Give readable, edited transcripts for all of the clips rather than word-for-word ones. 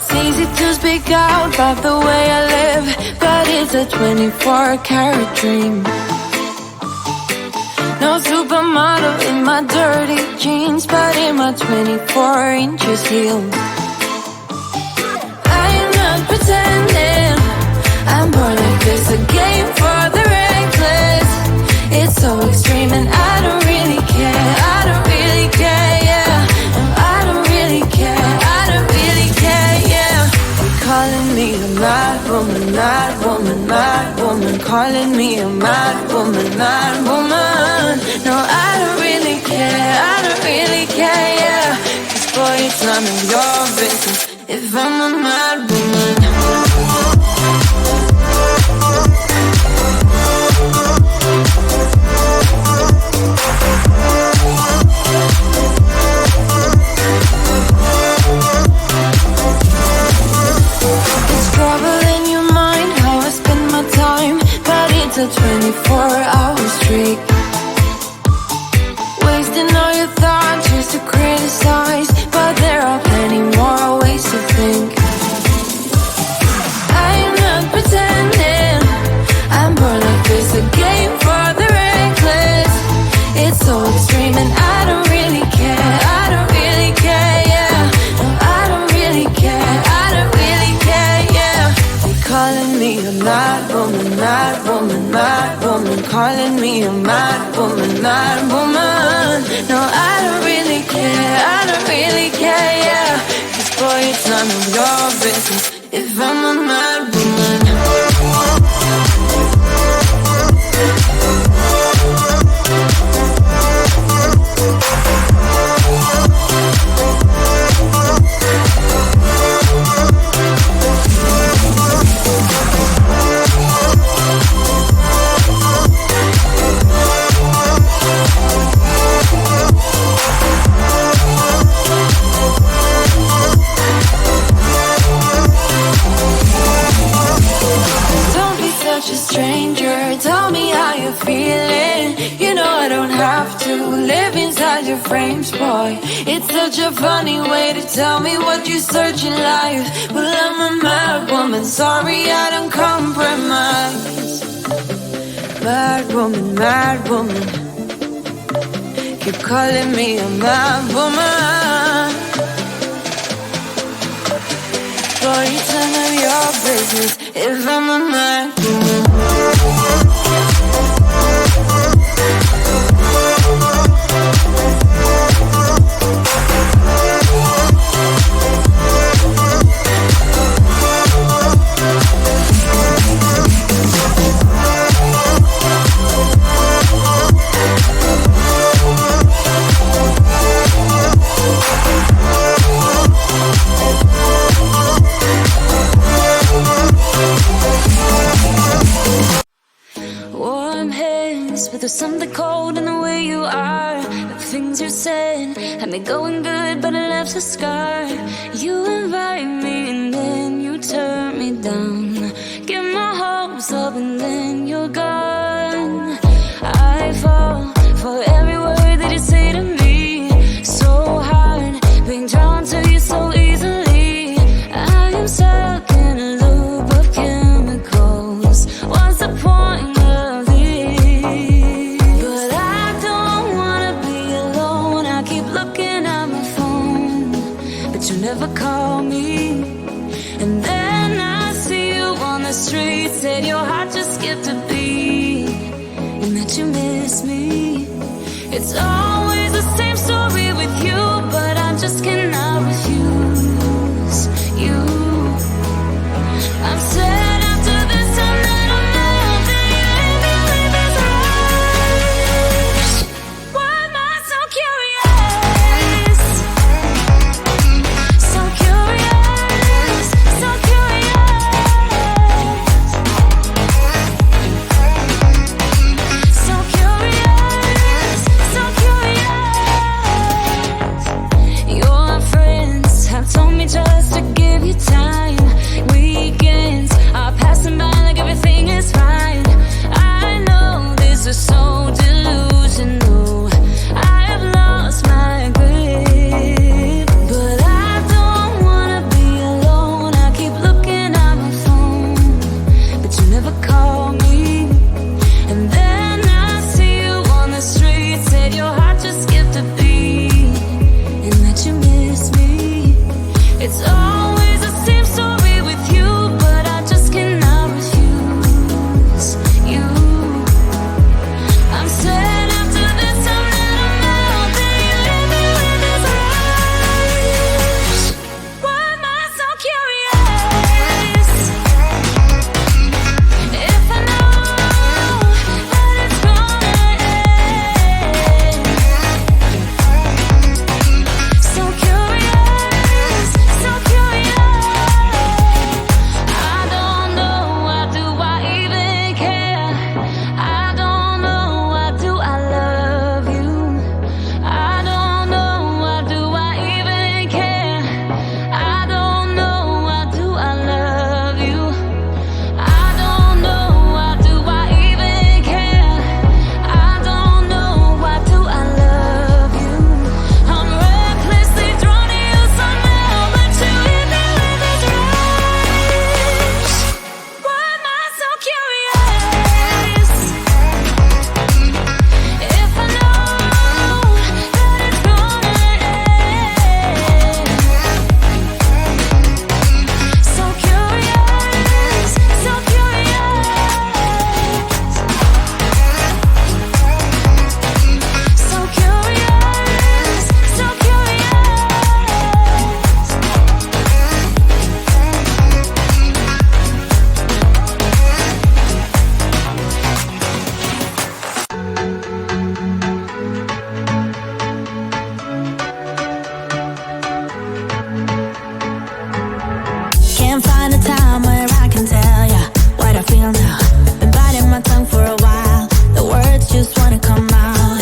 It's easy to speak out about the way I live, but it's a 24-karat dream. No supermodel in my dirty jeans, but in my 24 inches heels. I am not pretending, I'm born like this, a game for the reckless. It's so extreme and I don't really care, I don't really care, yeah. No, I don't really care, I don't really care, yeah. They're calling me a mad woman, mad woman, mad woman. Calling me a mad woman, mad woman. No, I don't really care, I don't really care, yeah. 'Cause boy, it's none of your business if I'm a mad woman. It's a 24-hour streak, wasting all your thoughts just to criticize, but there are plenty more ways to think. I am not pretending, I'm born like this, a game for the reckless. It's so extreme and I don't really care, I don't really care, yeah. No, I don't really care, I don't really care, yeah. They're calling me a mad woman, mad woman, mad woman. Calling me a mad woman, mad woman. No, I don't really care, I don't really care, yeah. 'Cause boy, it's none of your business if I'm a mad woman. A stranger, tell me how you're feeling. You know I don't have to live inside your frames, boy. It's such a funny way to tell me what you search in life. Well, I'm a mad woman, sorry I don't compromise. Mad woman, mad woman. Keep calling me a mad woman. Boy, it's none of your business if I'm a mad woman. But there's something cold in the way you are. The things you said had me going good, but it left a scar. You invite me and then you turn me down. Get my hopes up and then you're gone. I fall for every word that you say to me. So hard being drawn to you so easily. I am stuck in a loop of chemicals. What's the point? Never call me, and then I see you on the street. Said your heart just skipped a beat, and that you miss me. It's always the same story with you, but I just cannot refuse you. I'm sad after this time that I'm melting. You leave this rush. Why am I so curious? So curious, so curious. So curious, so curious. It's always the same story with you, but I just cannot refuse you. I'm sad after this time that I'm out, then you leave me with this rush. Why am I so curious? If I know that it's gonna end. So curious, so curious. I don't know, why do I even care? I don't know, why do I love you? I don't know, why do I even care? I don't know, why do I love you? I don't know, why do I even care? I don't know, why do I love you? I'm recklessly drawn to you somehow, but you hit me with this rush. Why am I so curious? If I know that it's gonna end. So curious, so curious. So curious, so Can't find a time where I can tell ya what I feel now. Been biting my tongue for a while. The words just wanna come out.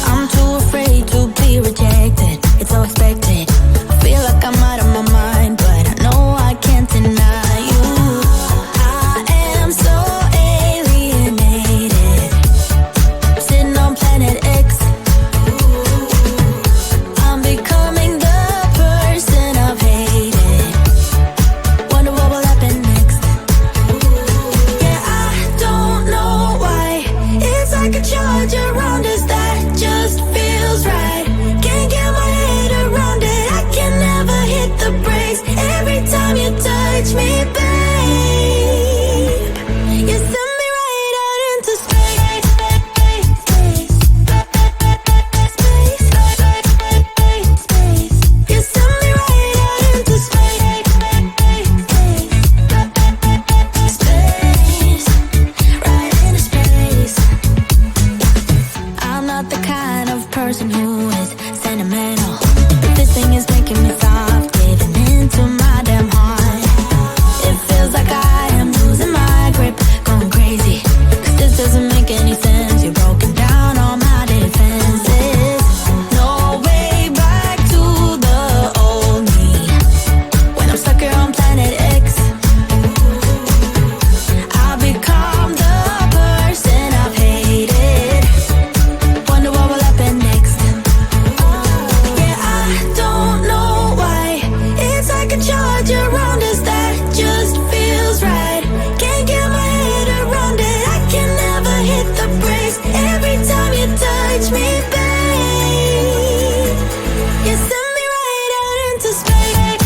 I'm too afraid to be rejected. It's so expected. I feel like I'm out of my mind, but I know I can't deny you. I am so alienated. I'm sitting on planet X. I'm becoming the person I've hated. Wonder what will happen next. Yeah, I don't know why. It's like a charge around us that just feels right. Can't get my head around it. I can never hit the brakes. Every time you touch me, babe, you send me right out into space. You send me right out into space. Space, right into space. I'm not the kind of person who is sentimental, but this thing is making me soft, giving into my damn heart. It feels like I am losing my grip, going crazy. 'Cause this doesn't make any sense. You're broken down all my defenses. No way back to the old me. When I'm stuck here on planet X, I'll become the person I've hated. Wonder what will happen next. Yeah, I don't know why. It's like a charge around us that just feels right. Can't get my head around it. I can never hit the brakes. Every time you touch me, babe, you send me right out into space.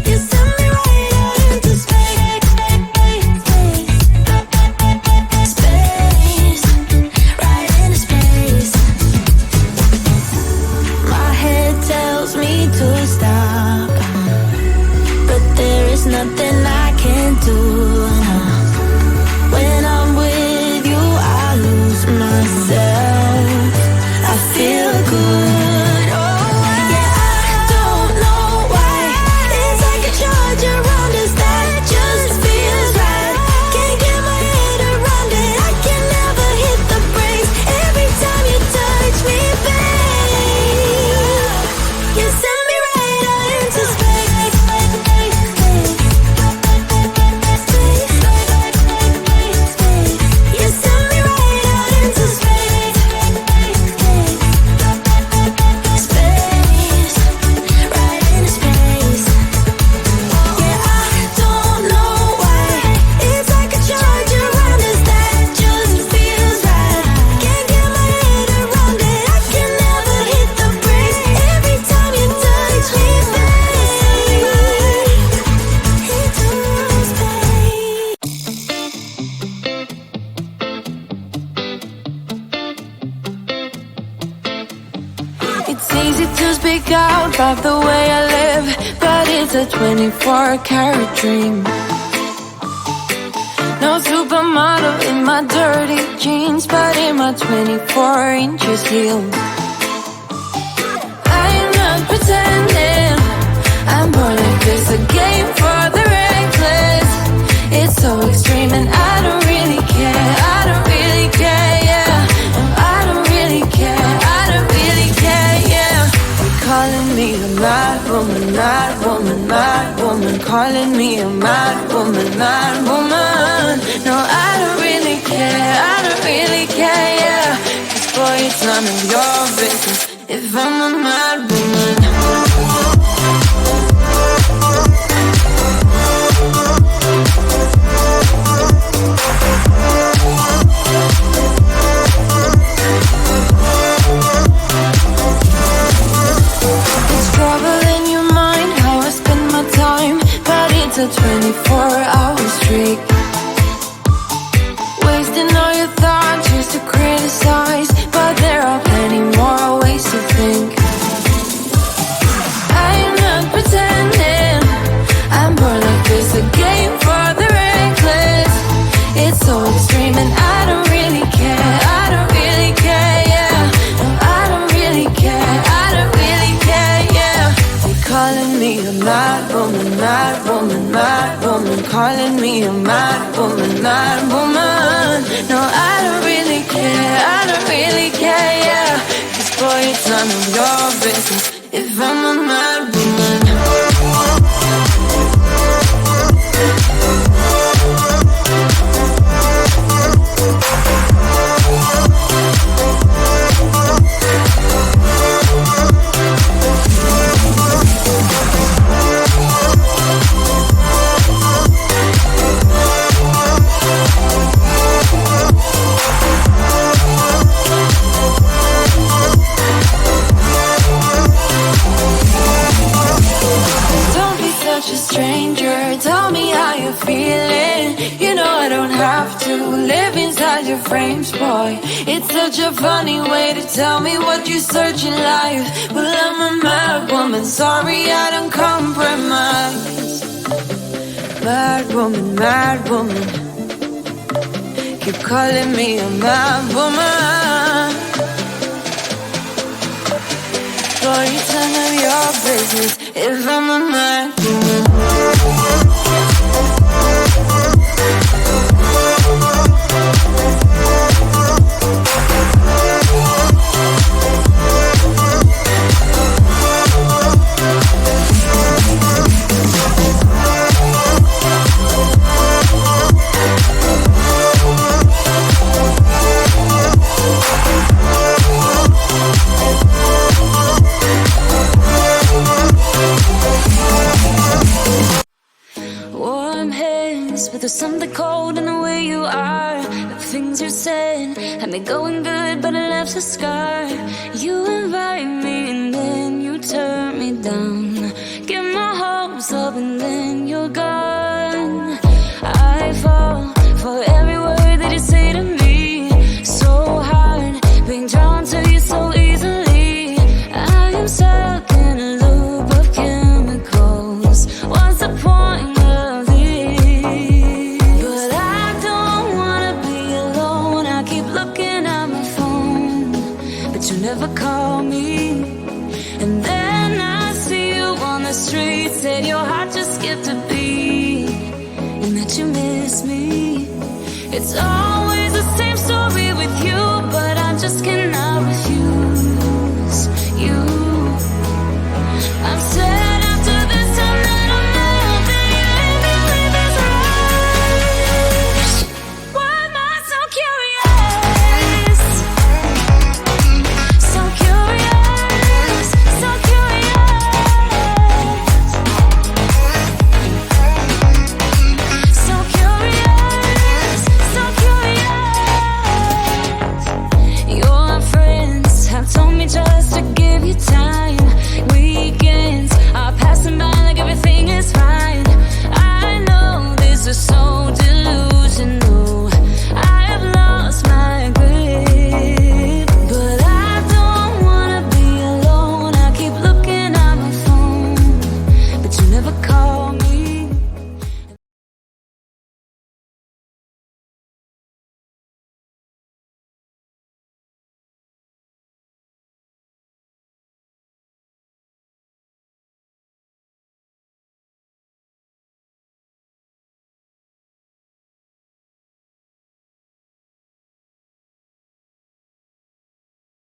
You send me right out into space. Space, right into space. My head tells me to stop, but there is nothing I can do. No. When I'm with you, I lose myself. It's easy to speak out about the way I live, but it's a 24-karat dream. No supermodel in my dirty jeans, but in my 24 inches heels. I'm not pretending, I'm more like this, a game for the reckless. It's so extreme and I don't really care, I don't really care, yeah. I don't really care, I don't really care, yeah. They're calling me a mad woman, mad woman, mad woman. Calling me a mad woman, mad woman. No, I don't really care, I don't really care, yeah. 'Cause boy, it's none of your business if I'm a mad woman. It's a 24-hour streak. Wasting all your thoughts just to criticize, but there are plenty more ways to think. I'm not pretending, I'm more like this, a game for the reckless. It's so extreme and I don't really care, I don't really care, yeah. No, I don't really care, I don't really care, yeah. They're calling me a mad woman, mad woman, mad woman. Calling me a mad woman, mad woman. No, I don't really care, I don't really care, yeah. 'Cause boy, it's none of your business if I'm a mad woman. Stranger, tell me how you're feeling. You know I don't have to live inside your frames, boy. It's such a funny way to tell me what you search in life. Well, I'm a mad woman, sorry I don't compromise. Mad woman, mad woman. Keep calling me a mad woman. Boy, it's none of your business if I'm a mad woman. But there's something cold in the way you are. The things you said had me going good, but it left a scar. You invite me and then you turn me down. Get my hopes up and then you're gone. I fall for every word that you say to me. So hard being drawn to you so easily. I am stuck in a loop of chemicals. What's the point of this? Never call me, and then I see you on the street. Said your heart just skipped a beat, and that you miss me. It's always the same story with you, but I just cannot refuse.